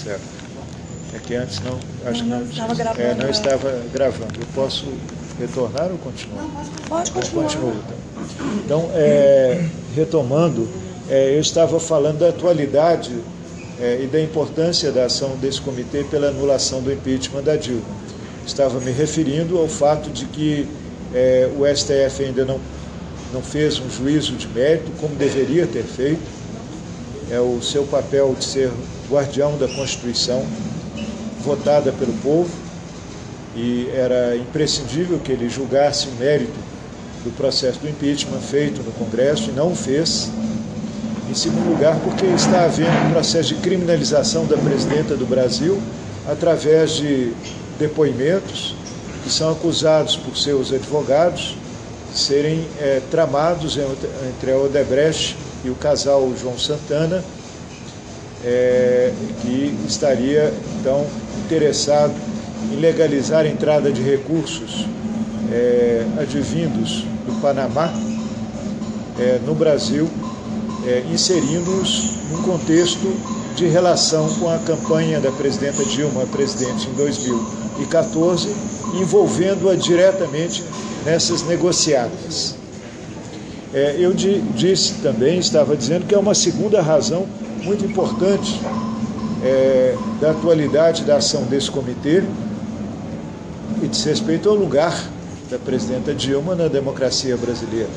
Certo. É que antes não, acho que não estava gravando. Não estava gravando. Eu posso retornar ou continuar? Pode continuar. Continuo, então, retomando, eu estava falando da atualidade e da importância da ação desse comitê pela anulação do impeachment da Dilma. Estava me referindo ao fato de que o STF ainda não fez um juízo de mérito, como deveria ter feito. É o seu papel de ser guardião da Constituição, votada pelo povo, e era imprescindível que ele julgasse o mérito do processo do impeachment feito no Congresso, e não o fez. Em segundo lugar, porque está havendo um processo de criminalização da presidenta do Brasil através de depoimentos que são acusados por seus advogados de serem tramados entre a Odebrecht e o casal João Santana, que estaria, então, interessado em legalizar a entrada de recursos advindos do Panamá no Brasil, inserindo-os num contexto de relação com a campanha da presidenta Dilma, presidente, em 2014, envolvendo-a diretamente nessas negociatas. Eu disse também, estava dizendo que é uma segunda razão muito importante da atualidade da ação desse comitê, e diz respeito ao lugar da presidenta Dilma na democracia brasileira.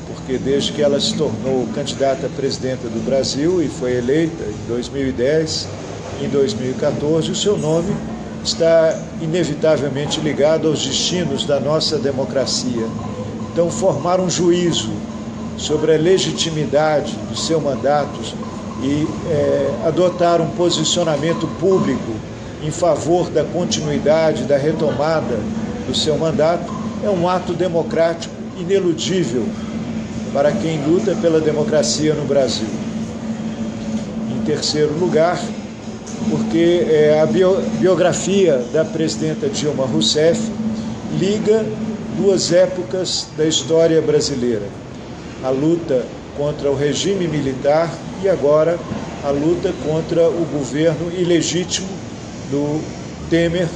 Porque desde que ela se tornou candidata a presidenta do Brasil e foi eleita em 2010, em 2014, o seu nome está inevitavelmente ligado aos destinos da nossa democracia. Então, formar um juízo sobre a legitimidade do seu mandato e adotar um posicionamento público em favor da continuidade, da retomada do seu mandato, é um ato democrático ineludível para quem luta pela democracia no Brasil. Em terceiro lugar, porque a biografia da presidenta Dilma Rousseff liga duas épocas da história brasileira: a luta contra o regime militar e agora a luta contra o governo ilegítimo do Temer,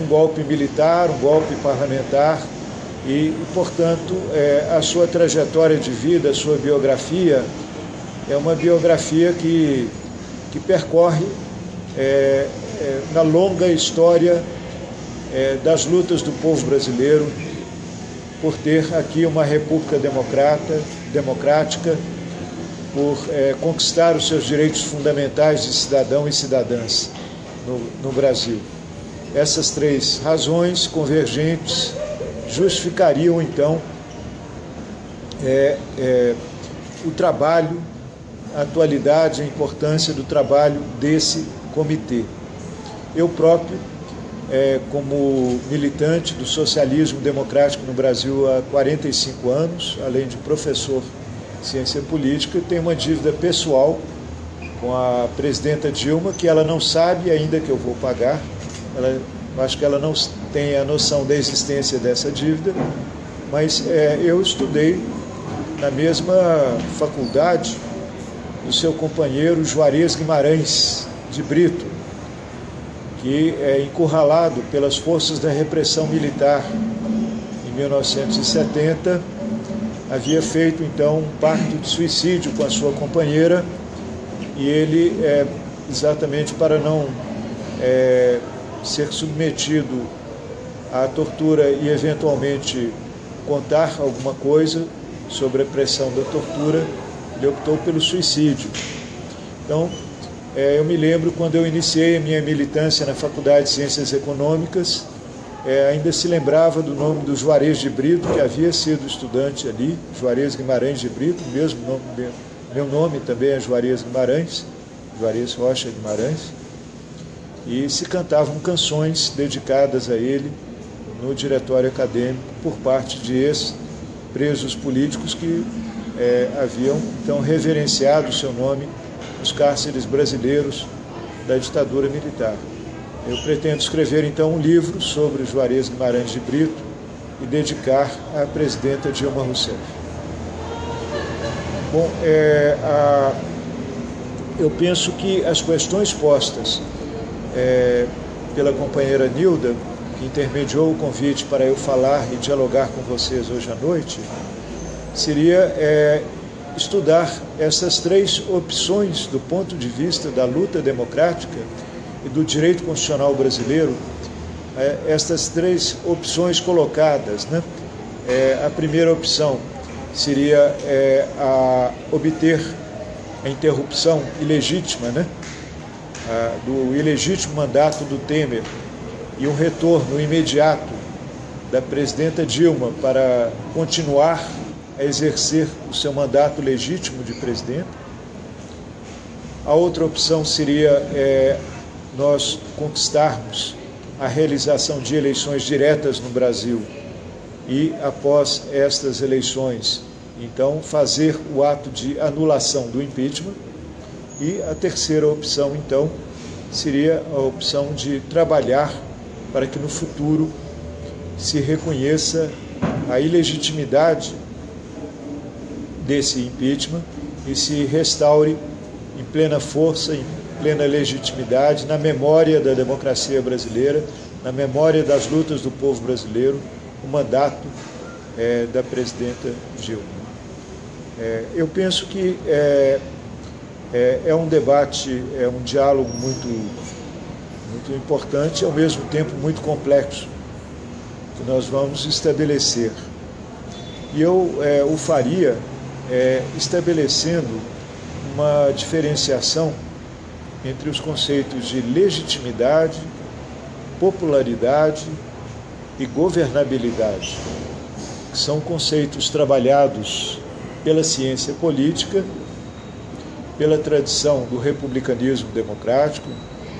um golpe militar, um golpe parlamentar, e portanto, a sua trajetória de vida, a sua biografia, é uma biografia que percorre na longa história das lutas do povo brasileiro por ter aqui uma república democrática, por conquistar os seus direitos fundamentais de cidadão e cidadãs no Brasil. Essas três razões convergentes justificariam, então, o trabalho, a atualidade, a importância do trabalho desse comitê. Eu próprio, como militante do socialismo democrático no Brasil há 45 anos, além de professor de ciência política, tenho uma dívida pessoal com a presidenta Dilma, que ela não sabe ainda que eu vou pagar. Acho que ela não tem a noção da existência dessa dívida, mas eu estudei na mesma faculdade do seu companheiro Juarez Guimarães de Brito, que é encurralado pelas forças da repressão militar em 1970, havia feito então um pacto de suicídio com a sua companheira, e ele, exatamente para não ser submetido à tortura e eventualmente contar alguma coisa sobre a pressão da tortura, ele optou pelo suicídio. Então, eu me lembro quando eu iniciei a minha militância na Faculdade de Ciências Econômicas, ainda se lembrava do nome do Juarez de Brito, que havia sido estudante ali, Juarez Guimarães de Brito, mesmo nome, meu nome também é Juarez Guimarães, Juarez Rocha Guimarães, e se cantavam canções dedicadas a ele no diretório acadêmico por parte de ex-presos políticos que haviam então reverenciado o seu nome nos cárceres brasileiros da ditadura militar. Eu pretendo escrever então um livro sobre Juarez Guimarães de Brito e dedicar à presidenta Dilma Rousseff. Bom, eu penso que as questões postas pela companheira Nilda, que intermediou o convite para eu falar e dialogar com vocês hoje à noite, seria estudar essas três opções do ponto de vista da luta democrática e do direito constitucional brasileiro, estas três opções colocadas, né? A primeira opção seria obter a interrupção ilegítima, né? Do ilegítimo mandato do Temer e um retorno imediato da presidenta Dilma para continuar a exercer o seu mandato legítimo de presidente. A outra opção seria nós conquistarmos a realização de eleições diretas no Brasil e, após estas eleições, então, fazer o ato de anulação do impeachment. E a terceira opção, então, seria a opção de trabalhar para que no futuro se reconheça a ilegitimidade desse impeachment e se restaure em plena força, em plena legitimidade, na memória da democracia brasileira, na memória das lutas do povo brasileiro, o mandato da presidenta Dilma. Eu penso que é um debate, é um diálogo muito importante e, ao mesmo tempo, muito complexo, que nós vamos estabelecer. E eu o faria estabelecendo uma diferenciação entre os conceitos de legitimidade, popularidade e governabilidade, que são conceitos trabalhados pela ciência política, pela tradição do republicanismo democrático,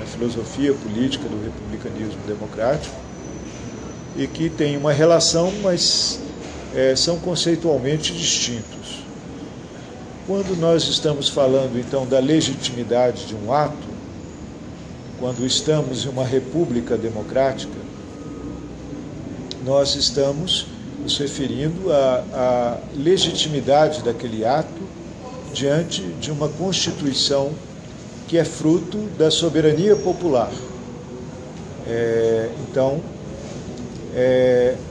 na filosofia política do republicanismo democrático, e que têm uma relação, mas são conceitualmente distintos. Quando nós estamos falando, então, da legitimidade de um ato, quando estamos em uma república democrática, nós estamos nos referindo à legitimidade daquele ato diante de uma Constituição que é fruto da soberania popular. Então,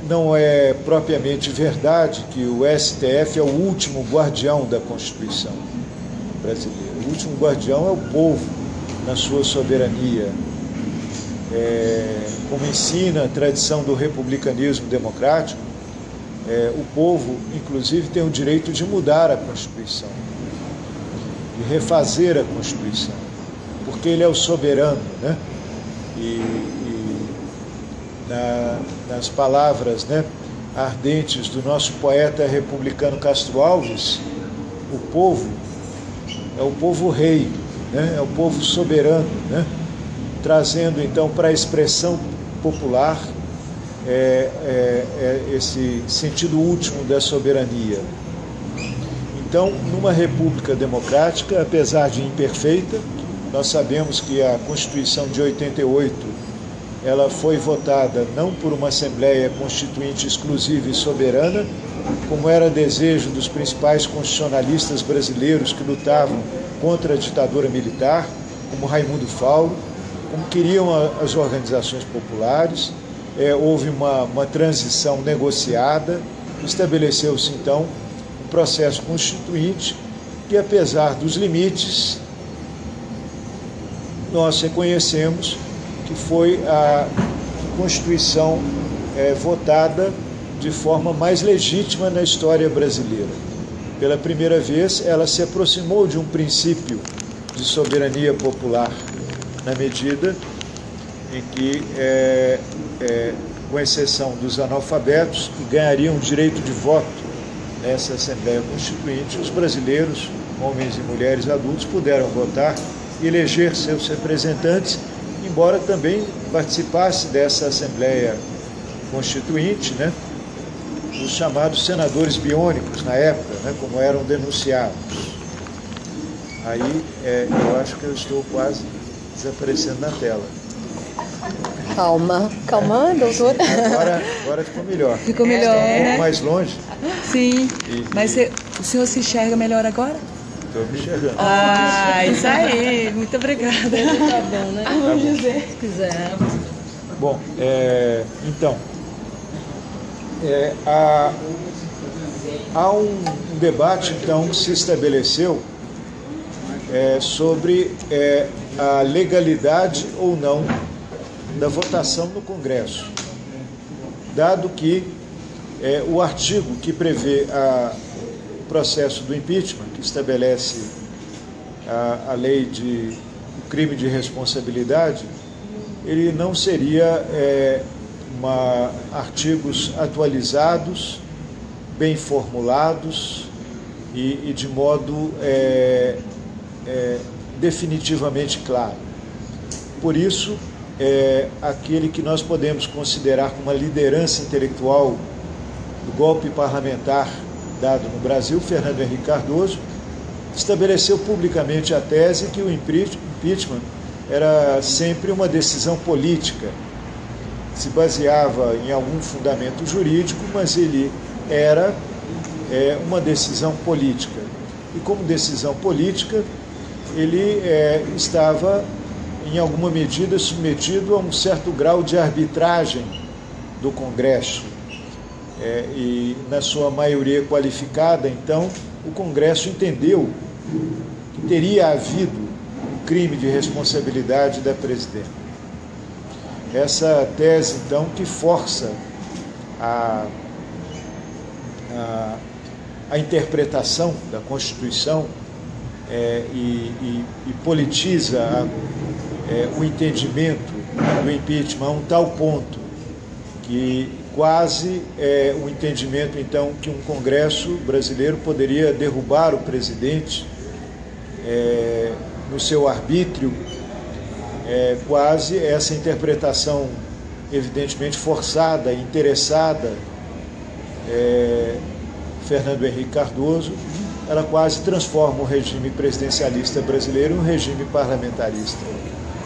não é propriamente verdade que o STF é o último guardião da Constituição brasileira. O último guardião é o povo na sua soberania. Como ensina a tradição do republicanismo democrático, o povo, inclusive, tem o direito de mudar a Constituição, de refazer a Constituição, porque ele é o soberano, né? Nas palavras, né, ardentes do nosso poeta republicano Castro Alves, o povo é o povo rei, né? É o povo soberano, né? Trazendo então para a expressão popular esse sentido último da soberania. Então, numa república democrática, apesar de imperfeita, nós sabemos que a Constituição de 88 ela foi votada não por uma Assembleia Constituinte exclusiva e soberana, como era desejo dos principais constitucionalistas brasileiros que lutavam contra a ditadura militar, como Raimundo Fauro, como queriam as organizações populares. Houve uma transição negociada, estabeleceu-se então um processo constituinte que, apesar dos limites, nós reconhecemos que foi a Constituição votada de forma mais legítima na história brasileira. Pela primeira vez, ela se aproximou de um princípio de soberania popular, na medida em que, com exceção dos analfabetos, que ganhariam o direito de voto nessa Assembleia Constituinte, os brasileiros, homens e mulheres adultos, puderam votar e eleger seus representantes, embora também participasse dessa Assembleia Constituinte, né, os chamados senadores biônicos na época, né, como eram denunciados. Aí eu acho que eu estou quase desaparecendo na tela. Calma. Calma, doutor. Agora ficou melhor. Ficou melhor. Um pouco mais longe. Sim. Mas o senhor se enxerga melhor agora? estou me enxergando. Ah, isso aí. Muito obrigada. Tá bom, né? Vamos dizer. Se quiser. Bom, então, há um debate, então, que se estabeleceu sobre a legalidade ou não da votação no Congresso, dado que o artigo que prevê o processo do impeachment, que estabelece a lei de crime de responsabilidade, ele não seria artigos atualizados, bem formulados e de modo definitivamente claro. Por isso, aquele que nós podemos considerar como uma liderança intelectual do golpe parlamentar dado no Brasil, Fernando Henrique Cardoso, estabeleceu publicamente a tese que o impeachment era sempre uma decisão política, se baseava em algum fundamento jurídico, mas ele era uma decisão política. E como decisão política, ele estava, em alguma medida, submetido a um certo grau de arbitragem do Congresso. E, na sua maioria qualificada, então, o Congresso entendeu que teria havido um crime de responsabilidade da presidenta. Essa tese, então, que força a interpretação da Constituição e politiza o entendimento do impeachment a um tal ponto que quase o entendimento, então, que um Congresso brasileiro poderia derrubar o presidente no seu arbítrio, quase essa interpretação evidentemente forçada e interessada, Fernando Henrique Cardoso, ela quase transforma o regime presidencialista brasileiro em um regime parlamentarista,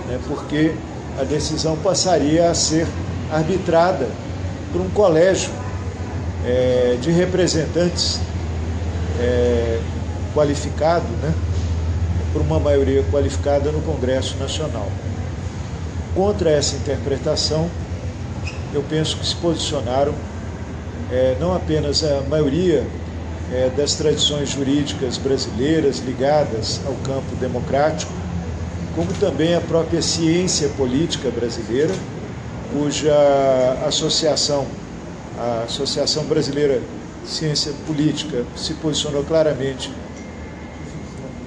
né, porque a decisão passaria a ser arbitrada por um colégio de representantes qualificado, né, por uma maioria qualificada no Congresso Nacional. Contra essa interpretação, eu penso que se posicionaram não apenas a maioria das tradições jurídicas brasileiras ligadas ao campo democrático, como também a própria ciência política brasileira, cuja associação, a Associação Brasileira de Ciência Política, se posicionou claramente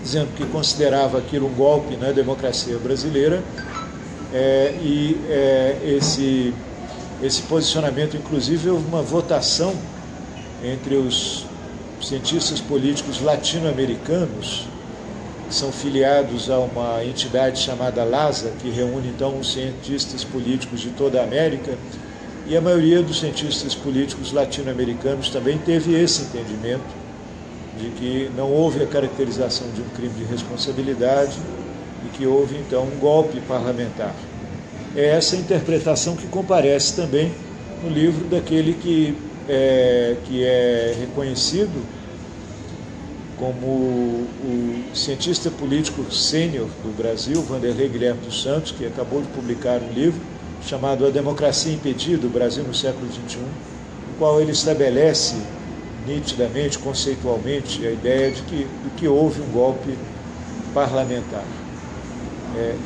dizendo que considerava aquilo um golpe na democracia brasileira, esse posicionamento, inclusive, houve uma votação entre os cientistas políticos latino-americanos, que são filiados a uma entidade chamada LASA, que reúne, então, os cientistas políticos de toda a América, e a maioria dos cientistas políticos latino-americanos também teve esse entendimento de que não houve a caracterização de um crime de responsabilidade e que houve, então, um golpe parlamentar. É essa interpretação que comparece também no livro daquele que é reconhecido como o cientista político sênior do Brasil, Vanderlei Guilherme dos Santos, que acabou de publicar um livro chamado A Democracia Impedida, o Brasil no século XXI, no qual ele estabelece nitidamente, conceitualmente, a ideia de que houve um golpe parlamentar.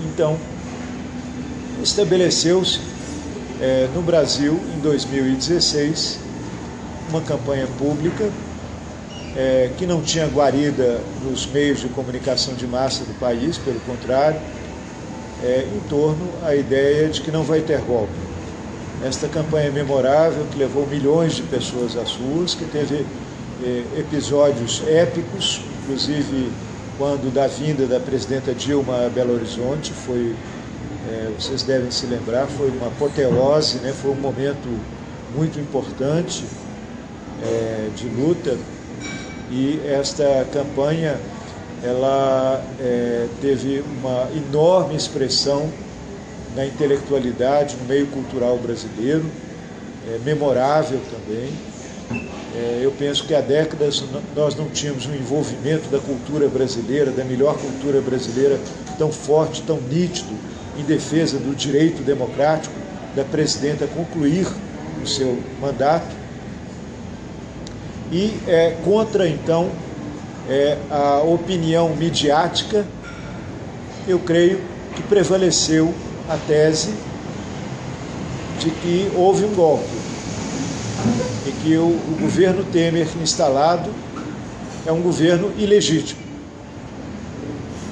Então, estabeleceu-se no Brasil, em 2016, uma campanha pública que não tinha guarida nos meios de comunicação de massa do país, pelo contrário, em torno à ideia de que não vai ter golpe. Esta campanha memorável, que levou milhões de pessoas às ruas, que teve episódios épicos, inclusive quando da vinda da presidenta Dilma a Belo Horizonte, vocês devem se lembrar, foi uma apoteose, né? Foi um momento muito importante de luta, e esta campanha ela teve uma enorme expressão na intelectualidade, no meio cultural brasileiro, memorável também, Eu penso que há décadas nós não tínhamos um envolvimento da cultura brasileira, da melhor cultura brasileira, tão forte, tão nítido, em defesa do direito democrático da presidenta concluir o seu mandato. E contra, então, a opinião midiática, eu creio que prevaleceu a tese de que houve um golpe e que o governo Temer instalado é um governo ilegítimo.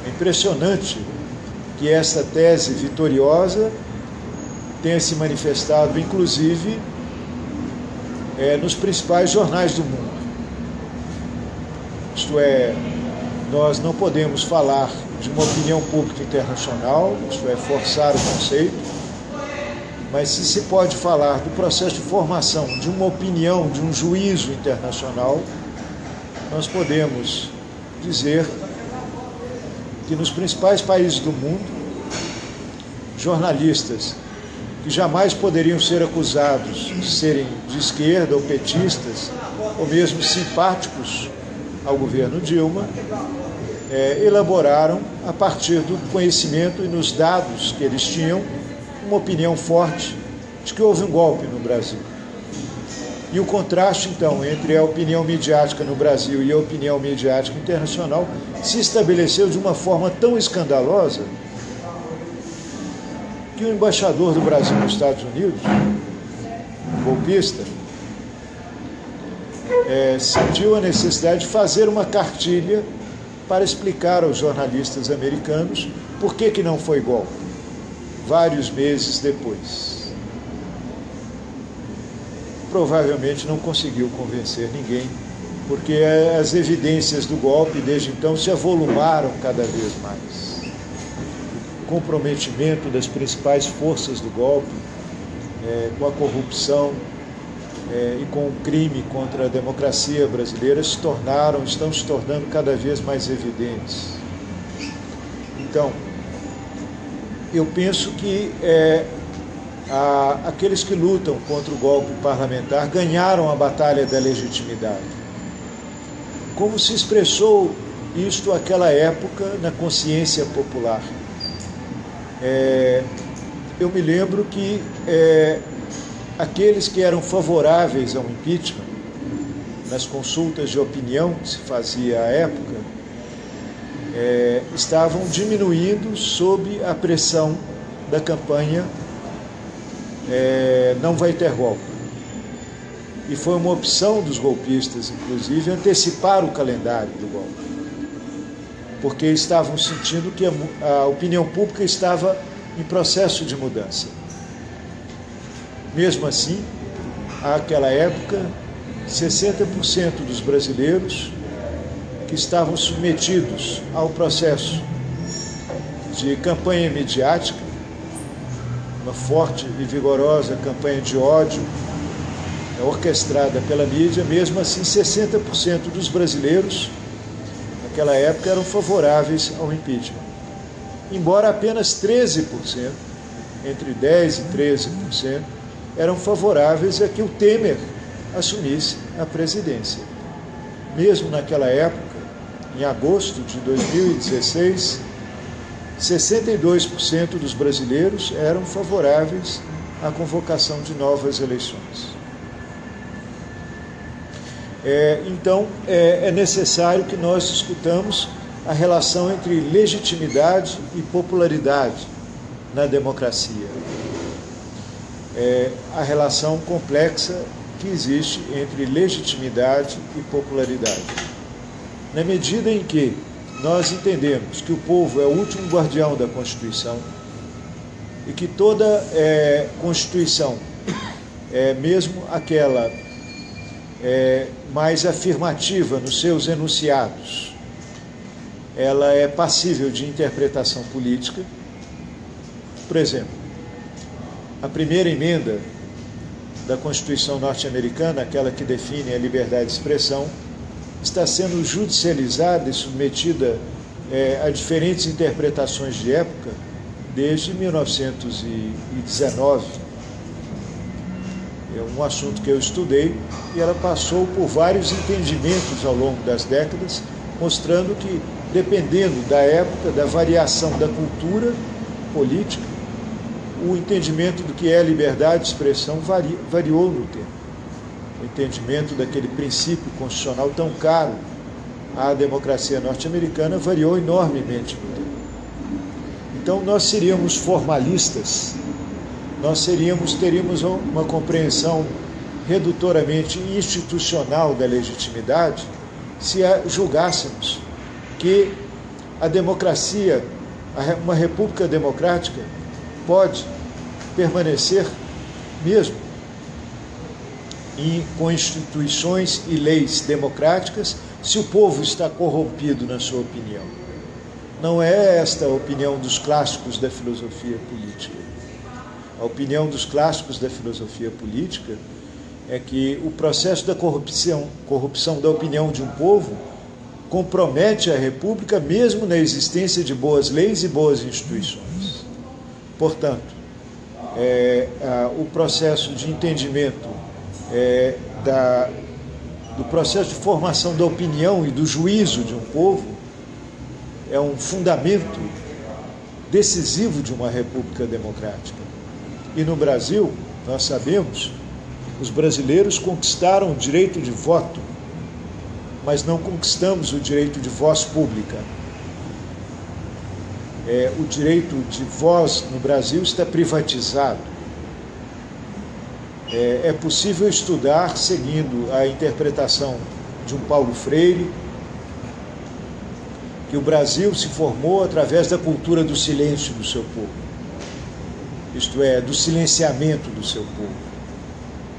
É impressionante que esta tese vitoriosa tenha se manifestado, inclusive, nos principais jornais do mundo. Isto é, nós não podemos falar de uma opinião pública internacional, isto é, forçar o conceito, mas se pode falar do processo de formação de uma opinião, de um juízo internacional, nós podemos dizer que nos principais países do mundo, jornalistas que jamais poderiam ser acusados de serem de esquerda ou petistas, ou mesmo simpáticos ao governo Dilma, elaboraram, a partir do conhecimento e nos dados que eles tinham, uma opinião forte de que houve um golpe no Brasil. E o contraste, então, entre a opinião midiática no Brasil e a opinião midiática internacional se estabeleceu de uma forma tão escandalosa que o embaixador do Brasil nos Estados Unidos, golpista, sentiu a necessidade de fazer uma cartilha para explicar aos jornalistas americanos por que não foi golpe, vários meses depois. Provavelmente não conseguiu convencer ninguém, porque as evidências do golpe, desde então, se avolumaram cada vez mais. O comprometimento das principais forças do golpe, com a corrupção e com o crime contra a democracia brasileira, estão se tornando cada vez mais evidentes. Então, eu penso que aqueles que lutam contra o golpe parlamentar ganharam a batalha da legitimidade. Como se expressou isto naquela época na consciência popular? Eu me lembro que aqueles que eram favoráveis ao impeachment, nas consultas de opinião que se fazia à época, estavam diminuindo sob a pressão da campanha não vai ter golpe. E foi uma opção dos golpistas, inclusive, antecipar o calendário do golpe, porque estavam sentindo que a opinião pública estava em processo de mudança. Mesmo assim, àquela época, 60% dos brasileiros que estavam submetidos ao processo de campanha midiática, uma forte e vigorosa campanha de ódio orquestrada pela mídia, mesmo assim 60% dos brasileiros naquela época eram favoráveis ao impeachment. Embora apenas 13%, entre 10% e 13%, eram favoráveis a que o Temer assumisse a presidência. Mesmo naquela época, em agosto de 2016, 62% dos brasileiros eram favoráveis à convocação de novas eleições. Então, é necessário que nós discutamos a relação entre legitimidade e popularidade na democracia. A relação complexa que existe entre legitimidade e popularidade. Na medida em que nós entendemos que o povo é o último guardião da Constituição e que toda Constituição, mesmo aquela mais afirmativa nos seus enunciados, ela é passível de interpretação política. Por exemplo, a primeira emenda da Constituição norte-americana, aquela que define a liberdade de expressão, está sendo judicializada e submetida a diferentes interpretações de época desde 1919. É um assunto que eu estudei e ela passou por vários entendimentos ao longo das décadas, mostrando que, dependendo da época, da variação da cultura política, o entendimento do que é liberdade de expressão variou no tempo. O entendimento daquele princípio constitucional tão caro à democracia norte-americana variou enormemente no tempo. Então, nós seríamos formalistas, teríamos uma compreensão redutoramente institucional da legitimidade se julgássemos que a democracia, uma república democrática, pode permanecer mesmo com instituições e leis democráticas se o povo está corrompido na sua opinião. Não é esta a opinião dos clássicos da filosofia política. A opinião dos clássicos da filosofia política é que o processo da corrupção da opinião de um povo compromete a república mesmo na existência de boas leis e boas instituições. Portanto, o processo de entendimento do processo de formação da opinião e do juízo de um povo é um fundamento decisivo de uma república democrática. E no Brasil, nós sabemos, os brasileiros conquistaram o direito de voto, mas não conquistamos o direito de voz pública. O direito de voz no Brasil está privatizado. É possível estudar seguindo a interpretação de um Paulo Freire, que o Brasil se formou através da cultura do silêncio do seu povo. Isto é, do silenciamento do seu povo.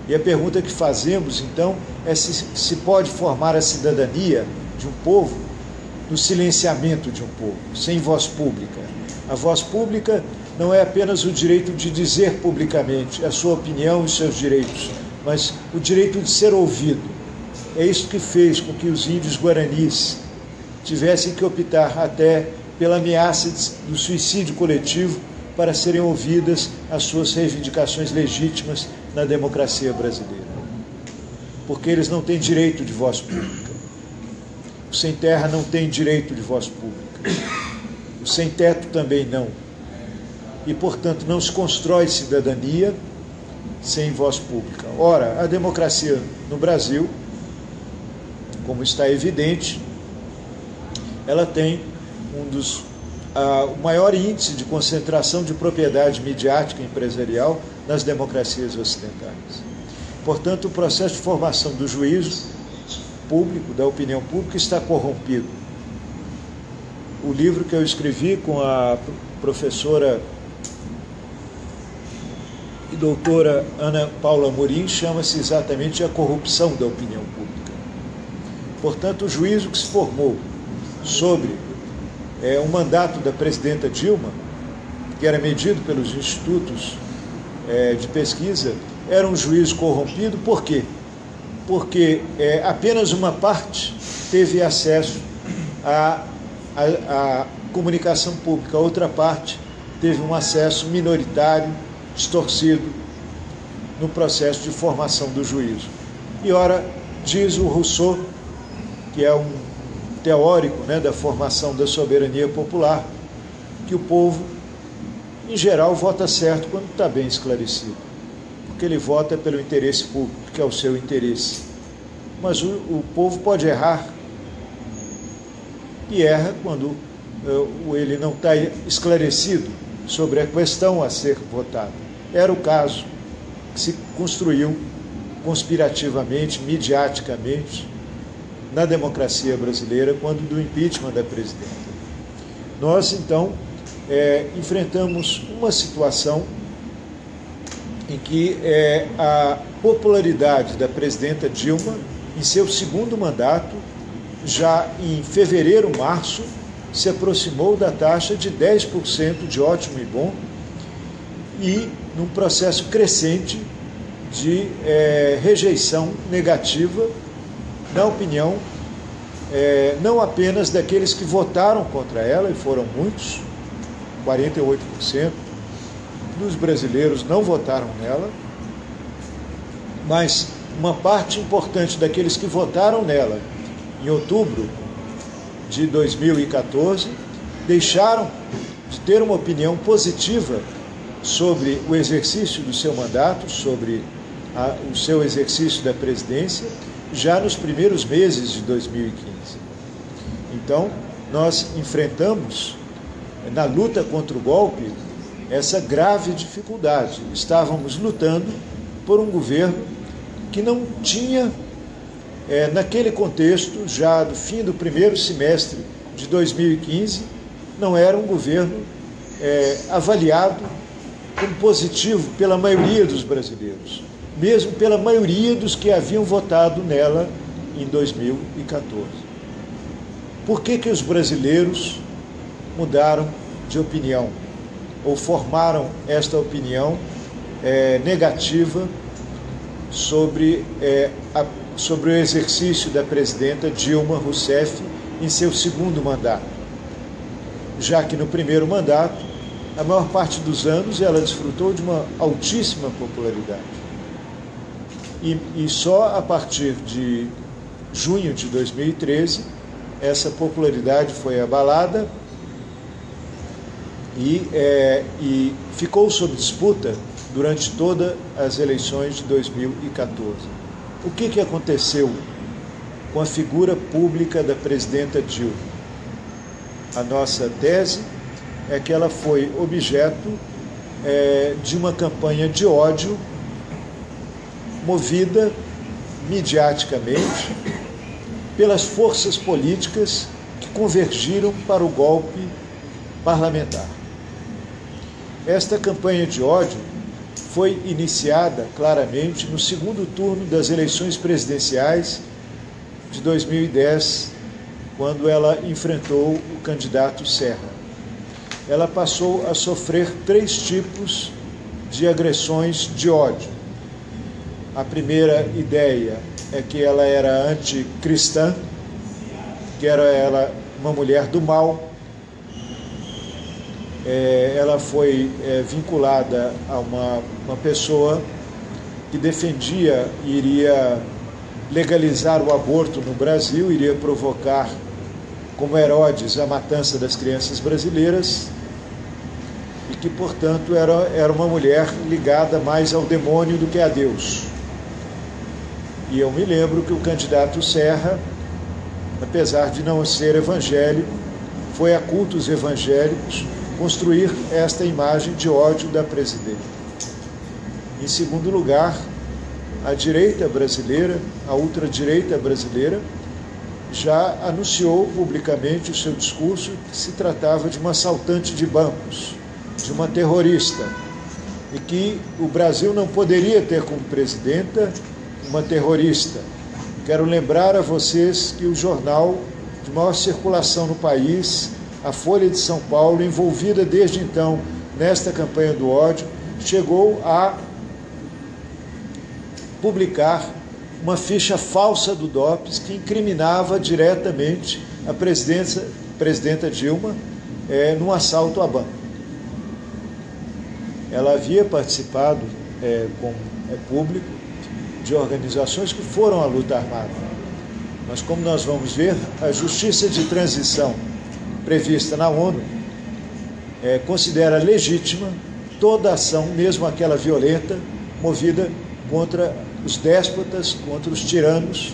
E a pergunta que fazemos, então, é se pode formar a cidadania de um povo no silenciamento de um povo, sem voz pública. A voz pública não é apenas o direito de dizer publicamente a sua opinião e os seus direitos, mas o direito de ser ouvido. É isso que fez com que os índios guaranis tivessem que optar até pela ameaça do suicídio coletivo para serem ouvidas as suas reivindicações legítimas na democracia brasileira. Porque eles não têm direito de voz pública. O sem terra não tem direito de voz pública. O sem teto também não. E, portanto, não se constrói cidadania sem voz pública. Ora, a democracia no Brasil, como está evidente, ela tem o maior índice de concentração de propriedade midiática e empresarial nas democracias ocidentais. Portanto, o processo de formação do juízo público, da opinião pública, está corrompido. O livro que eu escrevi com a professora e doutora Ana Paula Amorim chama-se exatamente A Corrupção da Opinião Pública. Portanto, o juízo que se formou sobre o mandato da presidenta Dilma, que era medido pelos institutos de pesquisa, era um juízo corrompido. Por quê? Porque apenas uma parte teve acesso à comunicação pública, a outra parte teve um acesso minoritário, distorcido, no processo de formação do juízo. E ora, diz o Rousseau, que é um teórico da formação da soberania popular, que o povo, em geral, vota certo quando está bem esclarecido, porque ele vota pelo interesse público, que é o seu interesse. Mas o povo pode errar, e erra quando ele não está esclarecido sobre a questão a ser votada. Era o caso que se construiu conspirativamente, midiaticamente, na democracia brasileira, quando do impeachment da presidenta. Nós, então, enfrentamos uma situação em que a popularidade da presidenta Dilma, em seu segundo mandato, já em fevereiro, março, se aproximou da taxa de 10% de ótimo e bom, e num processo crescente de rejeição negativa na opinião, não apenas daqueles que votaram contra ela, e foram muitos, 48% dos brasileiros não votaram nela, mas uma parte importante daqueles que votaram nela em outubro de 2014 deixaram de ter uma opinião positiva sobre o exercício do seu mandato, sobre o seu exercício da presidência, já nos primeiros meses de 2015. Então, nós enfrentamos, na luta contra o golpe, essa grave dificuldade. Estávamos lutando por um governo que não tinha, naquele contexto, já do fim do primeiro semestre de 2015, não era um governo avaliado como positivo pela maioria dos brasileiros, mesmo pela maioria dos que haviam votado nela em 2014. Por que os brasileiros mudaram de opinião, ou formaram esta opinião negativa sobre o exercício da presidenta Dilma Rousseff em seu segundo mandato? Já que no primeiro mandato, a maior parte dos anos, ela desfrutou de uma altíssima popularidade. E só a partir de junho de 2013, essa popularidade foi abalada e ficou sob disputa durante todas as eleições de 2014. O que aconteceu com a figura pública da presidenta Dilma? A nossa tese é que ela foi objeto de uma campanha de ódio movida midiaticamente pelas forças políticas que convergiram para o golpe parlamentar. Esta campanha de ódio foi iniciada claramente no segundo turno das eleições presidenciais de 2010, quando ela enfrentou o candidato Serra. Ela passou a sofrer 3 tipos de agressões de ódio. A primeira ideia é que ela era anticristã, que era ela uma mulher do mal. Ela foi vinculada a uma pessoa que defendia e iria legalizar o aborto no Brasil, iria provocar, como Herodes, a matança das crianças brasileiras, e que, portanto, era uma mulher ligada mais ao demônio do que a Deus. E eu me lembro que o candidato Serra, apesar de não ser evangélico, foi a cultos evangélicos construir esta imagem de ódio da presidenta. Em segundo lugar, a direita brasileira, a ultradireita brasileira, já anunciou publicamente o seu discurso que se tratava de uma assaltante de bancos, de uma terrorista, e que o Brasil não poderia ter como presidenta uma terrorista. Quero lembrar a vocês que o jornal de maior circulação no país, a Folha de São Paulo, envolvida desde então nesta campanha do ódio, chegou a publicar uma ficha falsa do DOPS que incriminava diretamente a presidenta Dilma num assalto a banco. Ela havia participado, como público, de organizações que foram à luta armada. Mas, como nós vamos ver, a justiça de transição prevista na ONU considera legítima toda ação, mesmo aquela violenta, movida contra os déspotas, contra os tiranos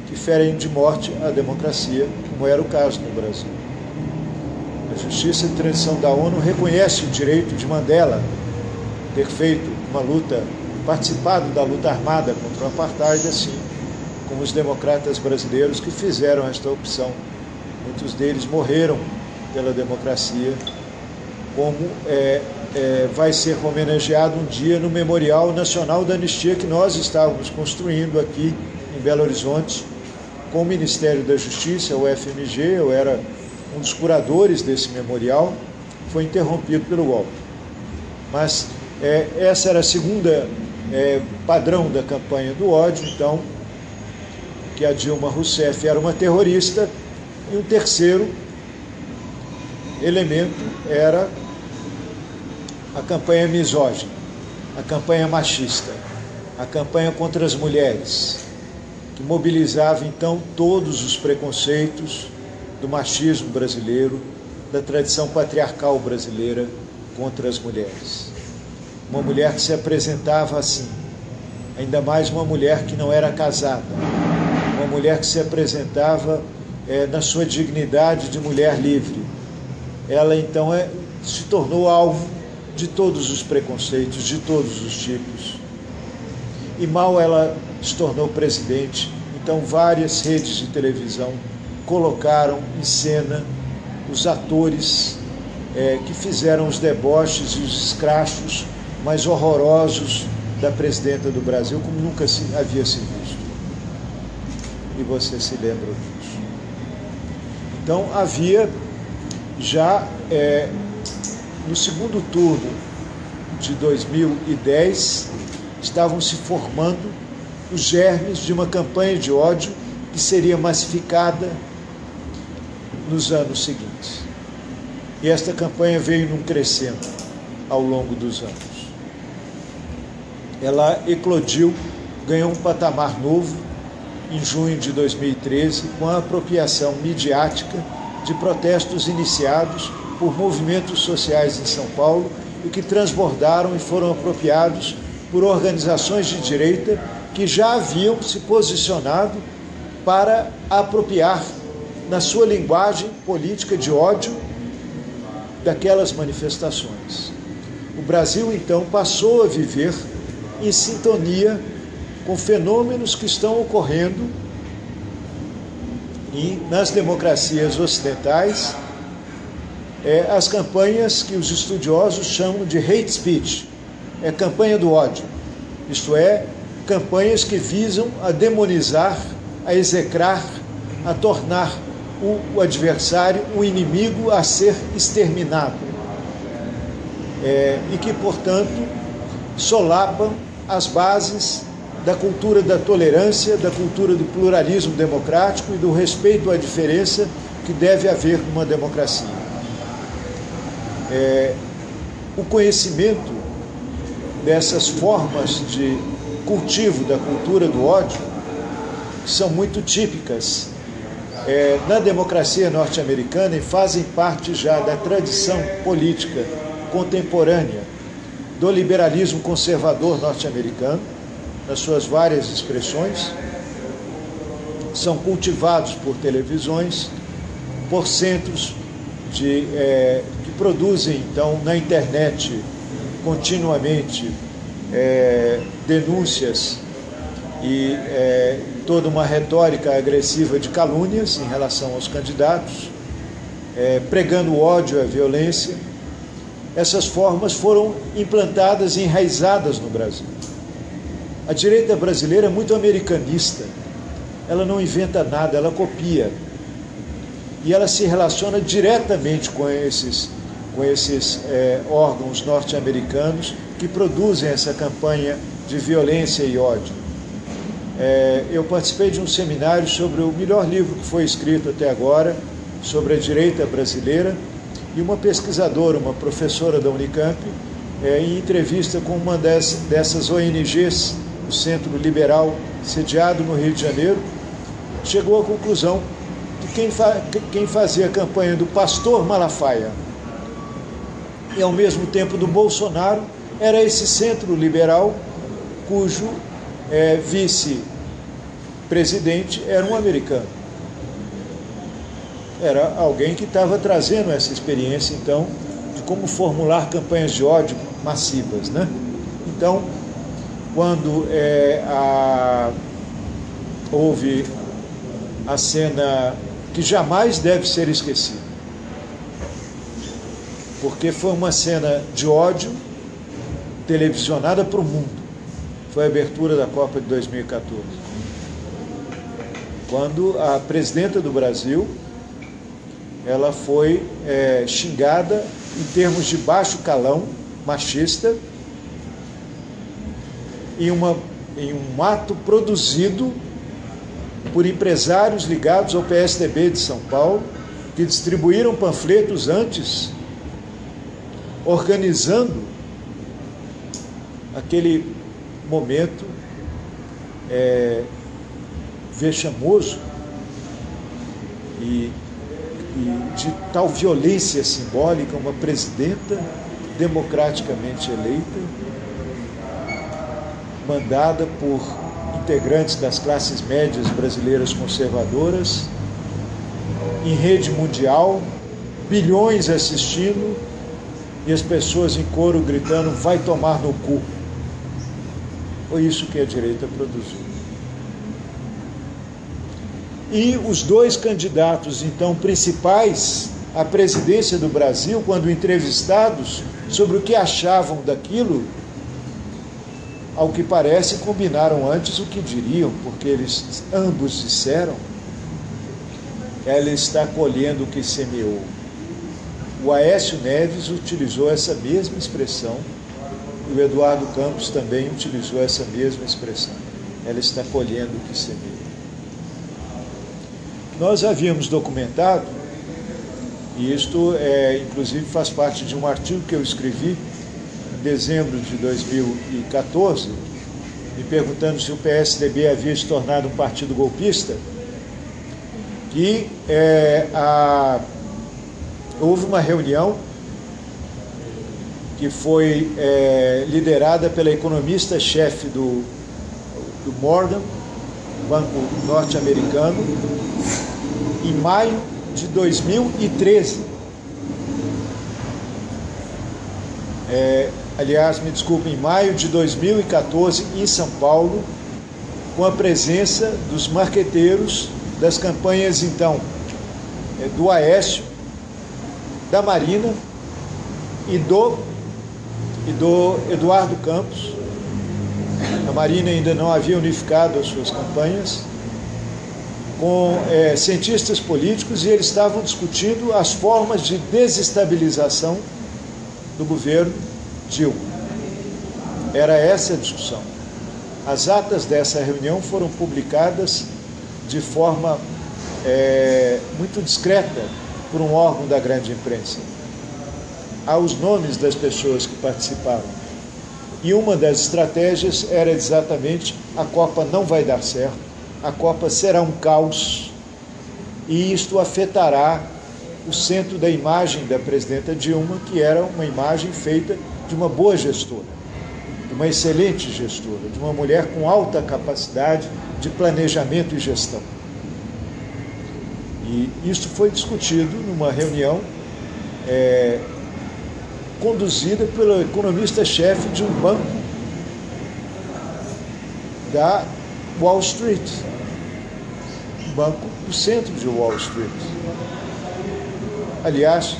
que ferem de morte a democracia, como era o caso no Brasil. A Justiça de Transição da ONU reconhece o direito de Mandela ter feito uma luta, participado da luta armada contra o apartheid, assim como os democratas brasileiros que fizeram esta opção. Muitos deles morreram pela democracia, como vai ser homenageado um dia no Memorial Nacional da Anistia que nós estávamos construindo aqui em Belo Horizonte com o Ministério da Justiça, o FMG. Eu era um dos curadores desse memorial, foi interrompido pelo golpe. Mas essa era a segunda padrão da campanha do ódio, então, que a Dilma Rousseff era uma terrorista, e o terceiro elemento era a campanha misógina, a campanha machista. a campanha contra as mulheres, que mobilizava então todos os preconceitos do machismo brasileiro, da tradição patriarcal brasileira contra as mulheres. Uma mulher que se apresentava assim, ainda mais uma mulher que não era casada, uma mulher que se apresentava na sua dignidade de mulher livre. Ela então se tornou alvo de todos os preconceitos, de todos os tipos. E mal ela se tornou presidente, então várias redes de televisão colocaram em cena os atores que fizeram os deboches e os escrachos mais horrorosos da presidenta do Brasil, como nunca havia se visto. E você se lembra disso. Então havia já no segundo turno de 2010 estavam se formando os germes de uma campanha de ódio que seria massificada nos anos seguintes. E esta campanha veio num crescendo ao longo dos anos. Ela eclodiu, ganhou um patamar novo em junho de 2013, com a apropriação midiática de protestos iniciados por movimentos sociais em São Paulo e que transbordaram e foram apropriados por organizações de direita que já haviam se posicionado para apropriar na sua linguagem política de ódio daquelas manifestações. O Brasil, então, passou a viver em sintonia com fenômenos que estão ocorrendo nas democracias ocidentais, as campanhas que os estudiosos chamam de hate speech, campanha do ódio, isto é, campanhas que visam a demonizar, a execrar, a tornar o adversário, o inimigo a ser exterminado, e que, portanto, solapam as bases da cultura da tolerância, da cultura do pluralismo democrático e do respeito à diferença que deve haver numa democracia. O conhecimento dessas formas de cultivo da cultura do ódio, que são muito típicas na democracia norte-americana e fazem parte já da tradição política contemporânea do liberalismo conservador norte-americano, nas suas várias expressões, são cultivados por televisões, por centros que produzem, então, na internet, continuamente, denúncias e toda uma retórica agressiva de calúnias em relação aos candidatos, pregando o ódio e a violência. Essas formas foram implantadas e enraizadas no Brasil. A direita brasileira é muito americanista, ela não inventa nada, ela copia. E ela se relaciona diretamente com esses órgãos norte-americanos que produzem essa campanha de violência e ódio. Eu participei de um seminário sobre o melhor livro que foi escrito até agora, sobre a direita brasileira, e uma pesquisadora, uma professora da Unicamp, em entrevista com uma dessas ONGs, o Centro Liberal, sediado no Rio de Janeiro, chegou à conclusão que quem fazia a campanha do pastor Malafaia e, ao mesmo tempo, do Bolsonaro, era esse Centro Liberal, cujo vice-presidente era um americano. Era alguém que estava trazendo essa experiência, então, de como formular campanhas de ódio massivas, né? Então, quando houve a cena que jamais deve ser esquecida, porque foi uma cena de ódio televisionada para o mundo. Foi a abertura da Copa de 2014, quando a presidenta do Brasil ela foi xingada em termos de baixo calão, machista, em um ato produzido por empresários ligados ao PSDB de São Paulo, que distribuíram panfletos antes, organizando aquele momento vexamoso e de tal violência simbólica, uma presidenta democraticamente eleita, mandada por integrantes das classes médias brasileiras conservadoras, em rede mundial, bilhões assistindo e as pessoas em coro gritando: vai tomar no cu. Foi isso que a direita produziu. E os dois candidatos, então, principais à presidência do Brasil, quando entrevistados sobre o que achavam daquilo, ao que parece, combinaram antes o que diriam, porque eles ambos disseram: ela está colhendo o que semeou. O Aécio Neves utilizou essa mesma expressão, e o Eduardo Campos também utilizou essa mesma expressão. Ela está colhendo o que semeou. Nós havíamos documentado, e isto inclusive faz parte de um artigo que eu escrevi em dezembro de 2014, me perguntando se o PSDB havia se tornado um partido golpista, que houve uma reunião que foi liderada pela economista-chefe do Morgan, banco norte-americano, em maio de 2013. Aliás, me desculpe, em maio de 2014, em São Paulo, com a presença dos marqueteiros das campanhas, então, do Aécio, da Marina e do Eduardo Campos. A Marina ainda não havia unificado as suas campanhas, com cientistas políticos, e eles estavam discutindo as formas de desestabilização do governo Dilma. Era essa a discussão. As atas dessa reunião foram publicadas de forma muito discreta por um órgão da grande imprensa. Há os nomes das pessoas que participaram. E uma das estratégias era exatamente: a Copa não vai dar certo, a Copa será um caos, e isto afetará o centro da imagem da presidenta Dilma, que era uma imagem feita de uma boa gestora, de uma excelente gestora, de uma mulher com alta capacidade de planejamento e gestão. E isso foi discutido numa reunião conduzida pelo economista-chefe de um banco da Wall Street, um banco do centro de Wall Street. Aliás,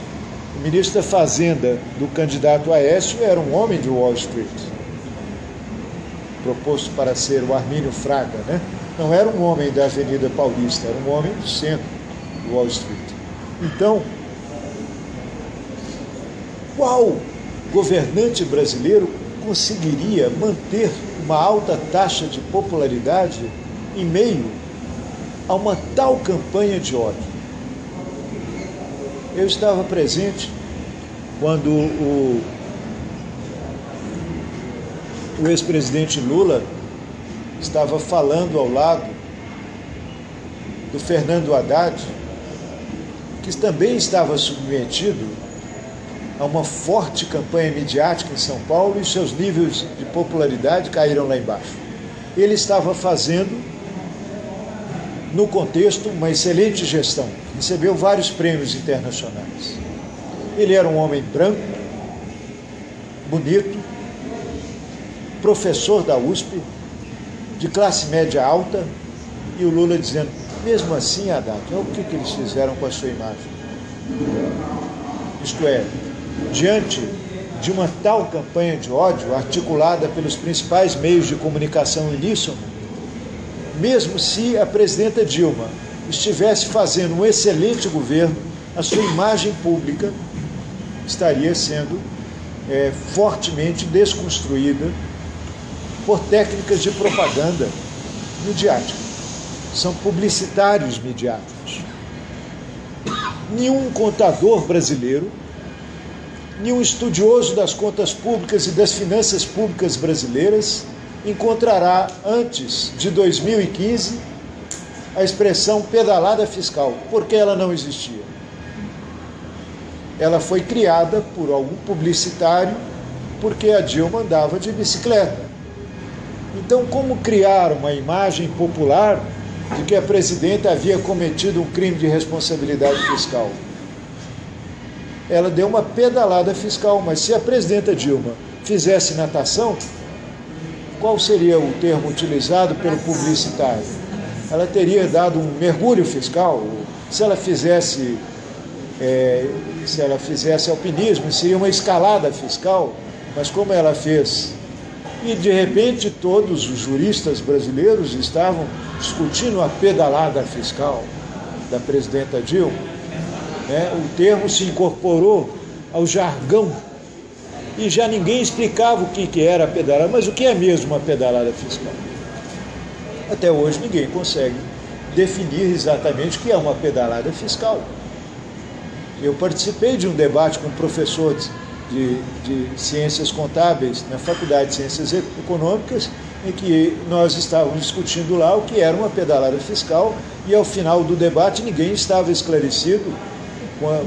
o ministro da Fazenda do candidato Aécio era um homem de Wall Street, proposto para ser o Armínio Fraga, né? Não era um homem da Avenida Paulista, era um homem do centro de Wall Street. Então, qual governante brasileiro conseguiria manter uma alta taxa de popularidade em meio a uma tal campanha de ódio? Eu estava presente quando o ex-presidente Lula estava falando ao lado do Fernando Haddad, que também estava submetido a uma forte campanha midiática em São Paulo, e seus níveis de popularidade caíram lá embaixo. Ele estava fazendo, no contexto, uma excelente gestão, recebeu vários prêmios internacionais. Ele era um homem branco, bonito, professor da USP, de classe média alta, e o Lula dizendo: mesmo assim, Haddad, olha o que eles fizeram com a sua imagem. Isto é, diante de uma tal campanha de ódio articulada pelos principais meios de comunicação uníssono, mesmo se a presidenta Dilma estivesse fazendo um excelente governo, a sua imagem pública estaria sendo fortemente desconstruída por técnicas de propaganda midiática. São publicitários midiáticos. Nenhum contador brasileiro, nenhum estudioso das contas públicas e das finanças públicas brasileiras encontrará antes de 2015 a expressão pedalada fiscal, porque ela não existia. Ela foi criada por algum publicitário porque a Dilma andava de bicicleta. Então, como criar uma imagem popular de que a presidenta havia cometido um crime de responsabilidade fiscal? Ela deu uma pedalada fiscal, mas se a presidenta Dilma fizesse natação, qual seria o termo utilizado pelo publicitário? Ela teria dado um mergulho fiscal. Se ela fizesse alpinismo, seria uma escalada fiscal, mas como ela fez? E de repente todos os juristas brasileiros estavam discutindo a pedalada fiscal da presidenta Dilma. O termo se incorporou ao jargão e já ninguém explicava o que era a pedalada. Mas o que é mesmo uma pedalada fiscal? Até hoje ninguém consegue definir exatamente o que é uma pedalada fiscal. Eu participei de um debate com um professor de Ciências Contábeis na Faculdade de Ciências Econômicas, em que nós estávamos discutindo lá o que era uma pedalada fiscal, e ao final do debate ninguém estava esclarecido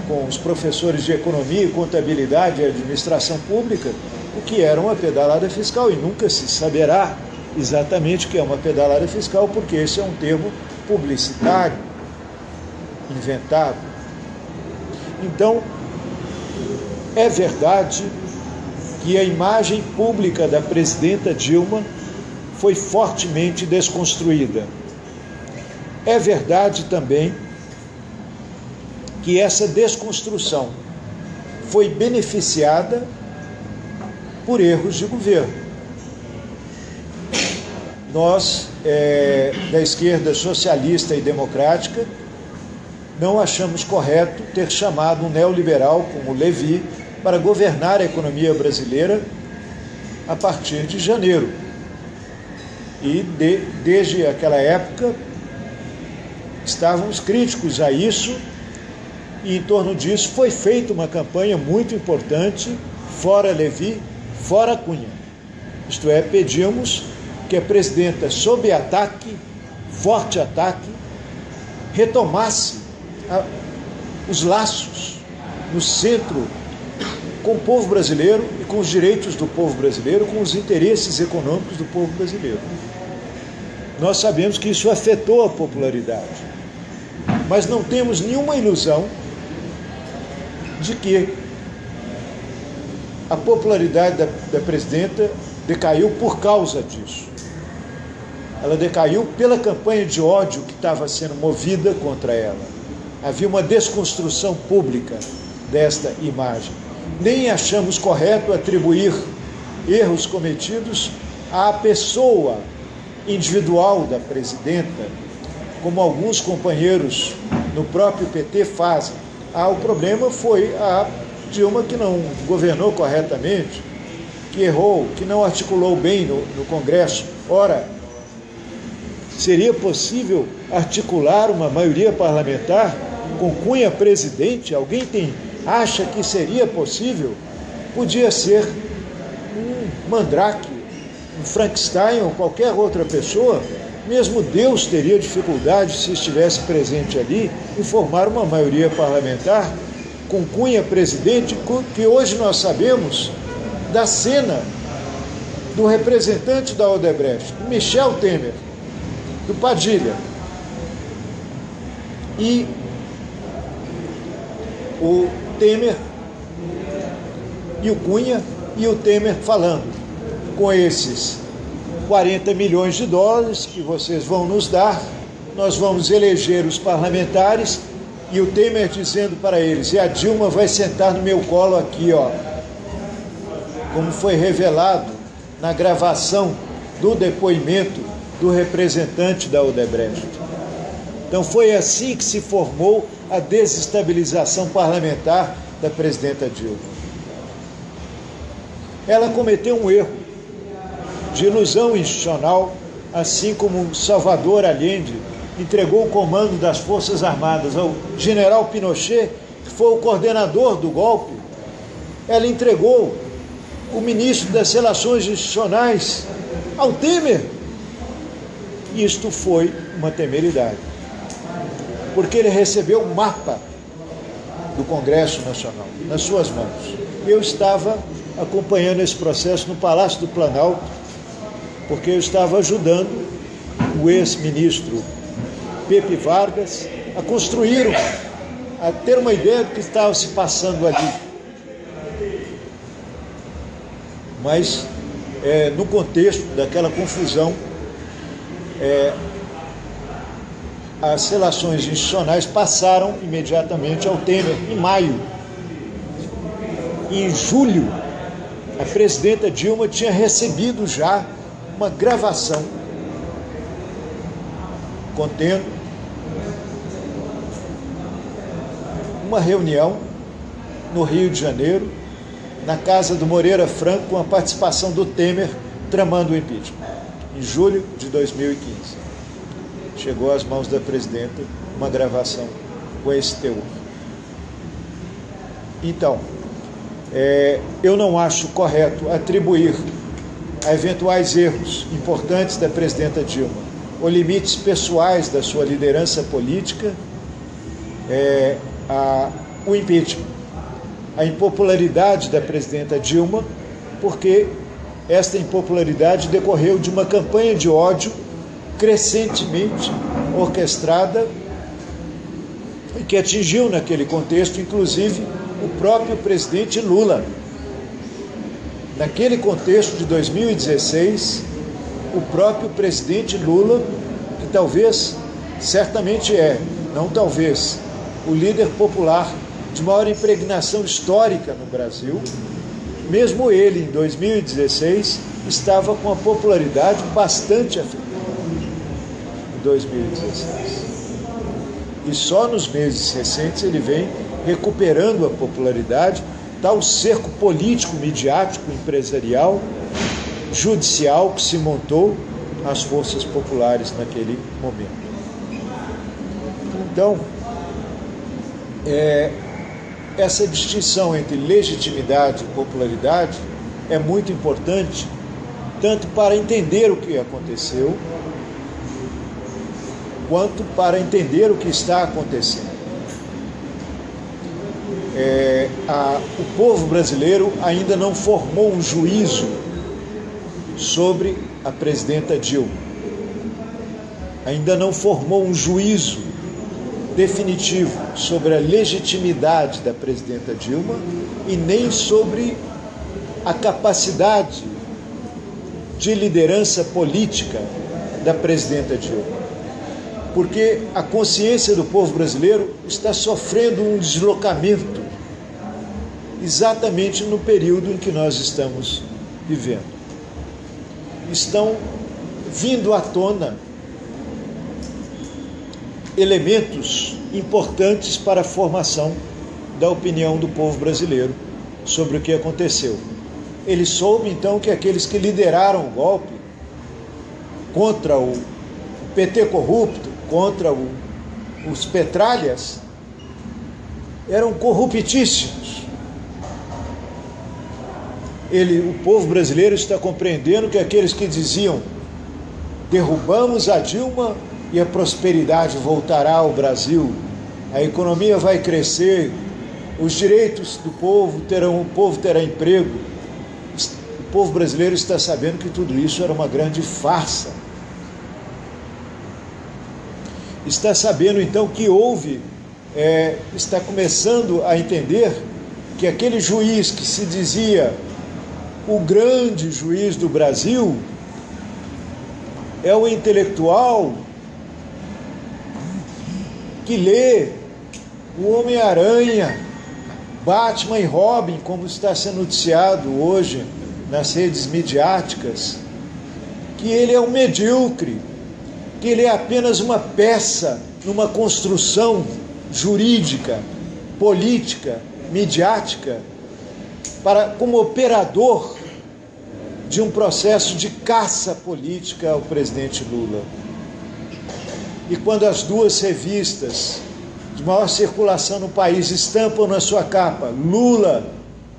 com os professores de Economia, Contabilidade e Administração Pública o que era uma pedalada fiscal, e nunca se saberá exatamente o que é uma pedalada fiscal, porque esse é um termo publicitário, inventado. Então, é verdade que a imagem pública da presidenta Dilma foi fortemente desconstruída. É verdade também que essa desconstrução foi beneficiada por erros de governo. Nós, da esquerda socialista e democrática, não achamos correto ter chamado um neoliberal como Levy para governar a economia brasileira a partir de janeiro. E desde aquela época estávamos críticos a isso, e em torno disso foi feita uma campanha muito importante, fora Levy, fora Cunha. Isto é, pedimos que a presidenta, sob ataque, forte ataque, retomasse os laços no centro com o povo brasileiro e com os direitos do povo brasileiro, com os interesses econômicos do povo brasileiro. Nós sabemos que isso afetou a popularidade, mas não temos nenhuma ilusão de que a popularidade da presidenta decaiu por causa disso. Ela decaiu pela campanha de ódio que estava sendo movida contra ela. Havia uma desconstrução pública desta imagem. Nem achamos correto atribuir erros cometidos à pessoa individual da presidenta, como alguns companheiros no próprio PT fazem. O problema foi a Dilma, que não governou corretamente, que errou, que não articulou bem no Congresso. Ora, seria possível articular uma maioria parlamentar com Cunha presidente? Alguém acha que seria possível? Podia ser um Mandrake, um Frankenstein ou qualquer outra pessoa. Mesmo Deus teria dificuldade, se estivesse presente ali, em formar uma maioria parlamentar com Cunha presidente, que hoje nós sabemos da cena do representante da Odebrecht, do Michel Temer, do Padilha, e o Temer e o Cunha e o Temer falando: com esses 40 milhões de dólares que vocês vão nos dar, nós vamos eleger os parlamentares, e o Temer dizendo para eles: e a Dilma vai sentar no meu colo aqui, ó, como foi revelado na gravação do depoimento do representante da Odebrecht. Então foi assim que se formou a desestabilização parlamentar da presidenta Dilma. Ela cometeu um erro de ilusão institucional, assim como Salvador Allende entregou o comando das Forças Armadas ao general Pinochet, que foi o coordenador do golpe. Ela entregou o ministro das Relações Institucionais ao Temer. Isto foi uma temeridade, porque ele recebeu o mapa do Congresso Nacional nas suas mãos. Eu estava acompanhando esse processo no Palácio do Planalto, porque eu estava ajudando o ex-ministro Pepe Vargas a construir, a ter uma ideia do que estava se passando ali. Mas, no contexto daquela confusão, as relações institucionais passaram imediatamente ao Temer em maio. Em julho, a presidenta Dilma tinha recebido já uma gravação contendo uma reunião no Rio de Janeiro, na casa do Moreira Franco, com a participação do Temer, tramando o impeachment, em julho de 2015. Chegou às mãos da presidenta uma gravação com esse teor. Então, eu não acho correto atribuir a eventuais erros importantes da presidenta Dilma ou limites pessoais da sua liderança política o impeachment, a impopularidade da presidenta Dilma, porque esta impopularidade decorreu de uma campanha de ódio crescentemente orquestrada e que atingiu naquele contexto, inclusive, o próprio presidente Lula. Naquele contexto de 2016, o próprio presidente Lula, que talvez, certamente não talvez, o líder popular de maior impregnação histórica no Brasil, mesmo ele, em 2016, estava com a popularidade bastante afetada. Em 2016. E só nos meses recentes ele vem recuperando a popularidade, tal cerco político, midiático, empresarial, judicial que se montou às forças populares naquele momento. Então, essa distinção entre legitimidade e popularidade é muito importante, tanto para entender o que aconteceu, quanto para entender o que está acontecendo. O povo brasileiro ainda não formou um juízo sobre a presidenta Dilma. Ainda não formou um juízo definitivo sobre a legitimidade da presidenta Dilma e nem sobre a capacidade de liderança política da presidenta Dilma. Porque a consciência do povo brasileiro está sofrendo um deslocamento exatamente no período em que nós estamos vivendo. Estão vindo à tona elementos importantes para a formação da opinião do povo brasileiro sobre o que aconteceu. Ele soube, então, que aqueles que lideraram o golpe contra o PT corrupto, contra os petralhas, eram corruptíssimos. O povo brasileiro está compreendendo que aqueles que diziam derrubamos a Dilma e a prosperidade voltará ao Brasil, a economia vai crescer, os direitos do povo o povo terá emprego. O povo brasileiro está sabendo que tudo isso era uma grande farsa. Está sabendo então que está começando a entender que aquele juiz que se dizia o grande juiz do Brasil é o intelectual que lê o Homem-Aranha, Batman e Robin, como está sendo noticiado hoje nas redes midiáticas, que ele é um medíocre, que ele é apenas uma peça numa construção jurídica, política, midiática, como operador de um processo de caça política ao presidente Lula. E quando as duas revistas de maior circulação no país estampam na sua capa Lula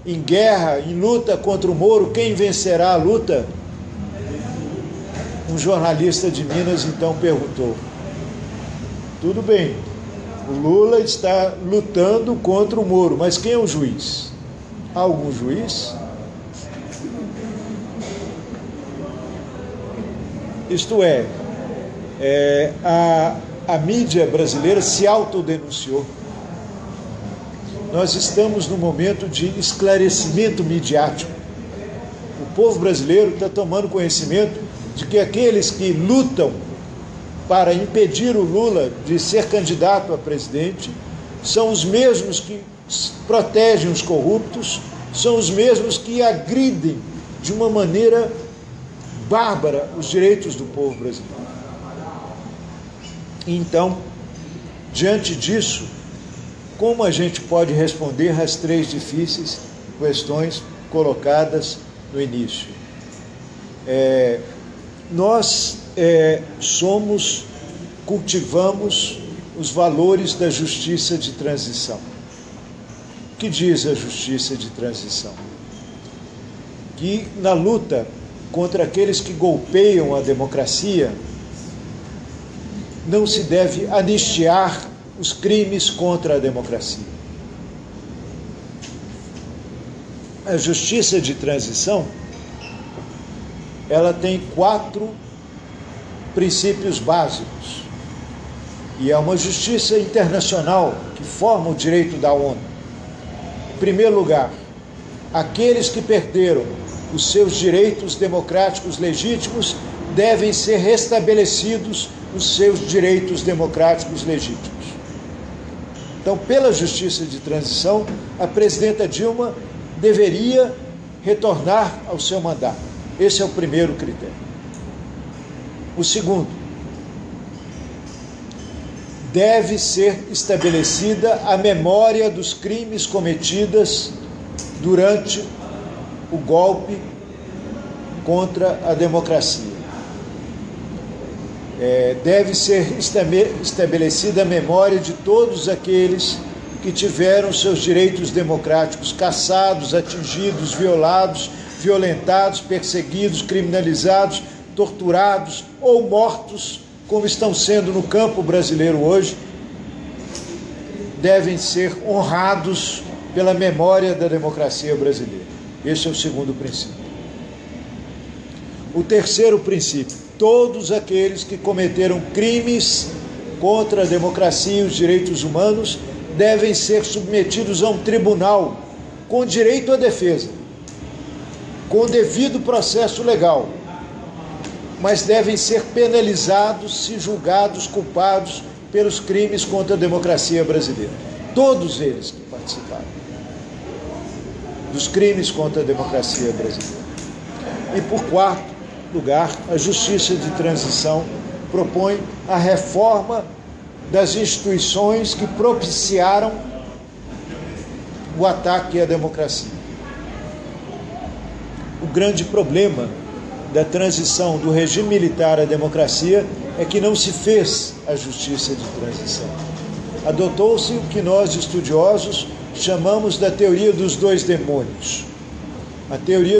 em guerra, em luta contra o Moro, quem vencerá a luta? um jornalista de Minas então perguntou: tudo bem, o Lula está lutando contra o Moro, mas quem é o juiz? Há algum juiz? Isto é, a mídia brasileira se autodenunciou. Nós estamos num momento de esclarecimento midiático. O povo brasileiro está tomando conhecimento de que aqueles que lutam para impedir o Lula de ser candidato a presidente são os mesmos que protegem os corruptos, são os mesmos que agridem de uma maneira bárbara os direitos do povo brasileiro. Então, diante disso, como a gente pode responder às três difíceis questões colocadas no início? Nós cultivamos os valores da justiça de transição. O que diz a justiça de transição? Que na luta contra aqueles que golpeiam a democracia, não se deve anistiar os crimes contra a democracia. A justiça de transição, ela tem 4 princípios básicos, e é uma justiça internacional que forma o direito da ONU. Em primeiro lugar, aqueles que perderam os seus direitos democráticos legítimos devem ser restabelecidos os seus direitos democráticos legítimos. Então, pela justiça de transição, a presidenta Dilma deveria retornar ao seu mandato. Esse é o primeiro critério. O segundo, deve ser estabelecida a memória dos crimes cometidos durante o golpe contra a democracia. Deve ser estabelecida a memória de todos aqueles que tiveram seus direitos democráticos cassados, atingidos, violados, violentados, perseguidos, criminalizados, torturados ou mortos, como estão sendo no campo brasileiro hoje, devem ser honrados pela memória da democracia brasileira. Esse é o segundo princípio. O terceiro princípio: todos aqueles que cometeram crimes contra a democracia e os direitos humanos devem ser submetidos a um tribunal com direito à defesa, com devido processo legal, mas devem ser penalizados se julgados culpados pelos crimes contra a democracia brasileira. Todos eles que participaram dos crimes contra a democracia brasileira. E por quarto lugar, a justiça de transição propõe a reforma das instituições que propiciaram o ataque à democracia. O grande problema da transição do regime militar à democracia é que não se fez a justiça de transição. Adotou-se o que nós, estudiosos, chamamos da teoria dos 2 demônios. A teoria